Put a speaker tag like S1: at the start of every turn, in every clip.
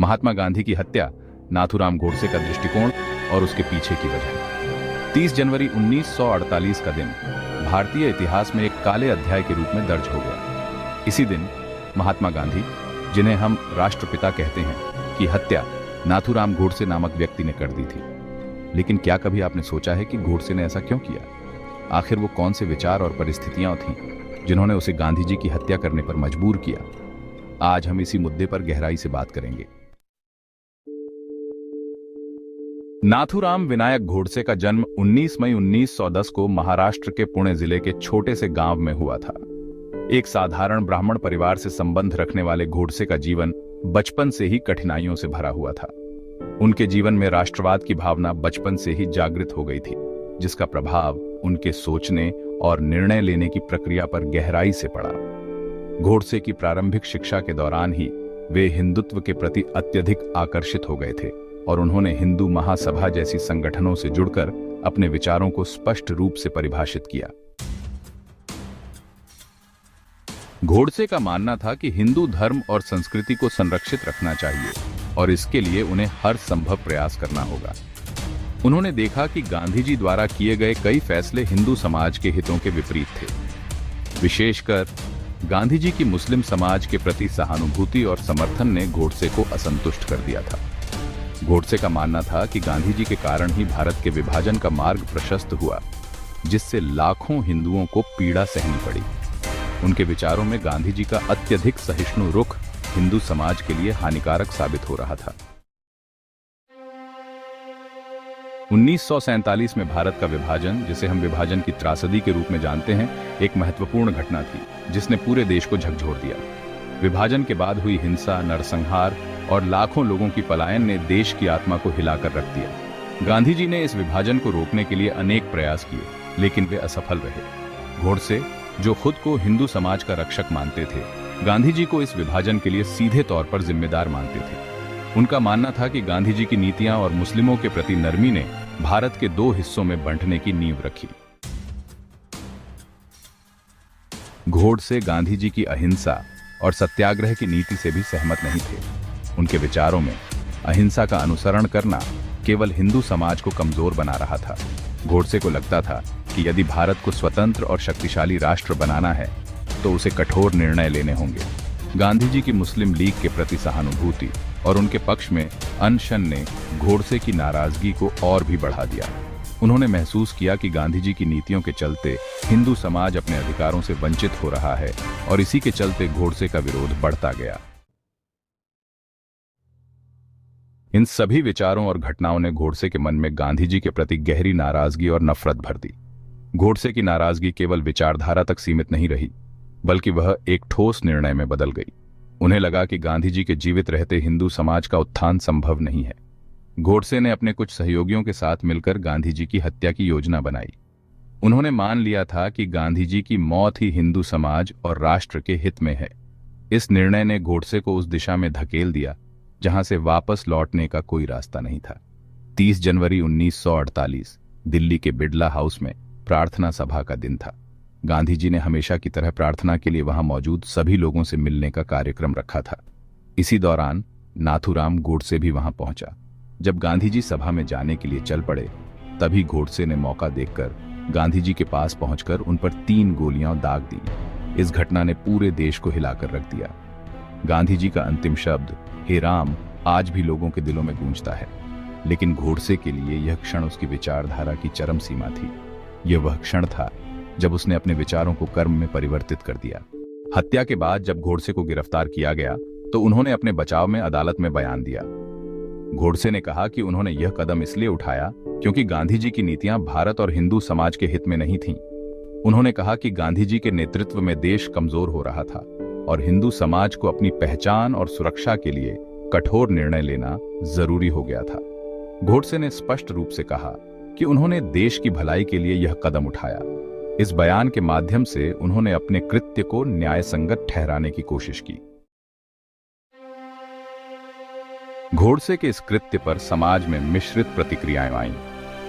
S1: महात्मा गांधी की हत्या, नाथूराम गोडसे का दृष्टिकोण और उसके पीछे की वजह। 30 जनवरी 1948 का दिन भारतीय इतिहास में एक काले अध्याय के रूप में दर्ज हो गया। इसी दिन महात्मा गांधी, जिन्हें हम राष्ट्रपिता कहते हैं, की हत्या नाथूराम गोडसे नामक व्यक्ति ने कर दी थी। लेकिन क्या कभी आपने सोचा है कि गोडसे ने ऐसा क्यों किया? आखिर वो कौन से विचार और परिस्थितियां थीं जिन्होंने उसे गांधी जी की हत्या करने पर मजबूर किया? आज हम इसी मुद्दे पर गहराई से बात करेंगे। नाथूराम विनायक गोडसे का जन्म 19 मई 1910 को महाराष्ट्र के पुणे जिले के छोटे से गांव में हुआ था। एक साधारण ब्राह्मण परिवार से संबंध रखने वाले गोडसे का जीवन बचपन से ही कठिनाइयों से भरा हुआ था। उनके जीवन में राष्ट्रवाद की भावना बचपन से ही जागृत हो गई थी, जिसका प्रभाव उनके सोचने और निर्णय लेने की प्रक्रिया पर गहराई से पड़ा। गोडसे की प्रारंभिक शिक्षा के दौरान ही वे हिंदुत्व के प्रति अत्यधिक आकर्षित हो गए थे और उन्होंने हिंदू महासभा जैसी संगठनों से जुड़कर अपने विचारों को स्पष्ट रूप से परिभाषित किया। गोडसे का मानना था कि हिंदू धर्म और संस्कृति को संरक्षित रखना चाहिए और इसके लिए उन्हें हर संभव प्रयास करना होगा। उन्होंने देखा कि गांधी जी द्वारा किए गए कई फैसले हिंदू समाज के हितों के विपरीत थे। विशेषकर गांधी जी की मुस्लिम समाज के प्रति सहानुभूति और समर्थन ने गोडसे को असंतुष्ट कर दिया था। गोडसे का मानना था कि गांधी जी के कारण ही भारत के विभाजन का मार्ग प्रशस्त हुआ, जिससे लाखों हिंदुओं को पीड़ा सहनी पड़ी। उनके विचारों में गांधी जी का अत्यधिक सहिष्णु रुख हिंदू समाज के लिए हानिकारक साबित हो रहा था। 1947 में भारत का विभाजन, जिसे हम विभाजन की त्रासदी के रूप में जानते हैं, एक महत्वपूर्ण घटना थी जिसने पूरे देश को झकझोर दिया। विभाजन के बाद हुई हिंसा, नरसंहार और लाखों लोगों की पलायन ने देश की आत्मा को हिलाकर रख दिया। गांधी जी ने इस विभाजन को रोकने के लिए अनेक प्रयास किए, लेकिन वे असफल रहे। गोडसे, जो खुद को हिंदू समाज का रक्षक मानते थे, गांधी जी को इस विभाजन के लिए सीधे तौर पर जिम्मेदार मानते थे। उनका मानना था कि गांधी जी की नीतियां और मुस्लिमों के प्रति नरमी ने भारत के दो हिस्सों में बंटने की नींव रखी। गोडसे गांधी जी की अहिंसा और सत्याग्रह की नीति से भी सहमत नहीं थे। उनके विचारों में अहिंसा का अनुसरण करना केवल हिंदू समाज को कमजोर बना रहा था। गोडसे को लगता था कि यदि भारत को स्वतंत्र और शक्तिशाली राष्ट्र बनाना है तो उसे कठोर निर्णय लेने होंगे। गांधी जी की मुस्लिम लीग के प्रति सहानुभूति और उनके पक्ष में अनशन ने गोडसे की नाराजगी को और भी बढ़ा दिया। उन्होंने महसूस किया कि गांधी जी की नीतियों के चलते हिंदू समाज अपने अधिकारों से वंचित हो रहा है और इसी के चलते गोडसे का विरोध बढ़ता गया। इन सभी विचारों और घटनाओं ने गोडसे के मन में गांधी जी के प्रति गहरी नाराजगी और नफरत भर दी। गोडसे की नाराजगी केवल विचारधारा तक सीमित नहीं रही, बल्कि वह एक ठोस निर्णय में बदल गई। उन्हें लगा कि गांधी जी के जीवित रहते हिंदू समाज का उत्थान संभव नहीं है। गोडसे ने अपने कुछ सहयोगियों के साथ मिलकर गांधी जी की हत्या की योजना बनाई। उन्होंने मान लिया था कि गांधी जी की मौत ही हिंदू समाज और राष्ट्र के हित में है। इस निर्णय ने गोडसे को उस दिशा में धकेल दिया जहां से वापस लौटने का कोई रास्ता नहीं था। 30 जनवरी 1948 दिल्ली के बिड़ला हाउस में प्रार्थना सभा का दिन था। गांधी जी ने हमेशा की तरह प्रार्थना के लिए वहां मौजूद सभी लोगों से मिलने का कार्यक्रम रखा था। इसी दौरान नाथूराम गोडसे भी वहां पहुंचा। जब गांधी जी सभा में जाने के लिए चल पड़े, तभी गोडसे ने मौका देखकर गांधी जी के पास पहुंचकर उन पर 3 गोलियां दाग दी। इस घटना ने पूरे देश को हिलाकर रख दिया। गांधी जी का अंतिम शब्द हे राम आज भी लोगों के दिलों में गूंजता है, लेकिन गोडसे के लिए यह क्षण उसकी विचारधारा की चरम सीमा थी। यह वह क्षण था जब उसने अपने विचारों को कर्म में परिवर्तित कर दिया। हत्या के बाद जब गोडसे को गिरफ्तार किया गया तो उन्होंने अपने बचाव में अदालत में बयान दिया। गोडसे ने कहा कि उन्होंने यह कदम इसलिए उठाया क्योंकि गांधी जी की नीतियां भारत और हिंदू समाज के हित में नहीं थीं। उन्होंने कहा कि गांधी जी के नेतृत्व में देश कमजोर हो रहा था और हिंदू समाज को अपनी पहचान और सुरक्षा के लिए कठोर निर्णय लेना जरूरी हो गया था। गोडसे ने स्पष्ट रूप से कहा कि उन्होंने देश की भलाई के लिए यह कदम उठाया। इस बयान के माध्यम से उन्होंने अपने कृत्य को न्यायसंगत ठहराने की कोशिश की। गोडसे के इस कृत्य पर समाज में मिश्रित प्रतिक्रियाएं आईं।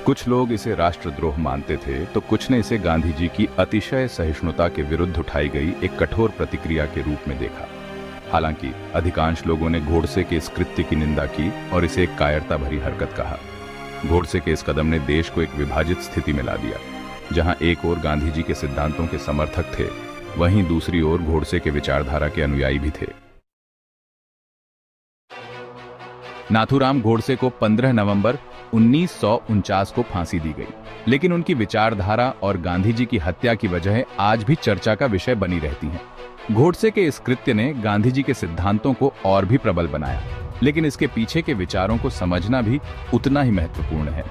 S1: कुछ लोग इसे राष्ट्रद्रोह मानते थे तो कुछ ने इसे गांधी जी की अतिशय सहिष्णुता के विरुद्ध उठाई गई एक कठोर प्रतिक्रिया के रूप में देखा। हालांकि अधिकांश लोगों ने गोडसे के इस कृत्य की निंदा की और इसे एक कायरता भरी हरकत कहा। गोडसे के इस कदम ने देश को एक विभाजित स्थिति में ला दिया, जहां एक ओर गांधी जी के सिद्धांतों के समर्थक थे, वहीं दूसरी ओर गोडसे के विचारधारा के अनुयायी भी थे। नाथूराम गोडसे को 15 नवंबर 1949 को फांसी दी गई, लेकिन उनकी विचारधारा और गांधी जी की हत्या की वजह आज भी चर्चा का विषय बनी रहती हैं। गोडसे के इस कृत्य ने गांधी जी के सिद्धांतों को और भी प्रबल बनाया, लेकिन इसके पीछे के विचारों को समझना भी उतना ही महत्वपूर्ण है।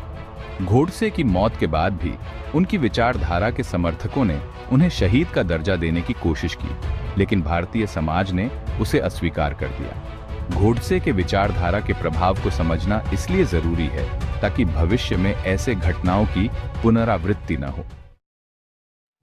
S1: गोडसे की मौत के बाद भी उनकी विचारधारा के समर्थकों ने उन्हें शहीद का दर्जा देने की कोशिश की, लेकिन भारतीय समाज ने उसे अस्वीकार कर दिया। गोडसे के विचारधारा के प्रभाव को समझना इसलिए जरूरी है ताकि भविष्य में ऐसे घटनाओं की पुनरावृत्ति न हो।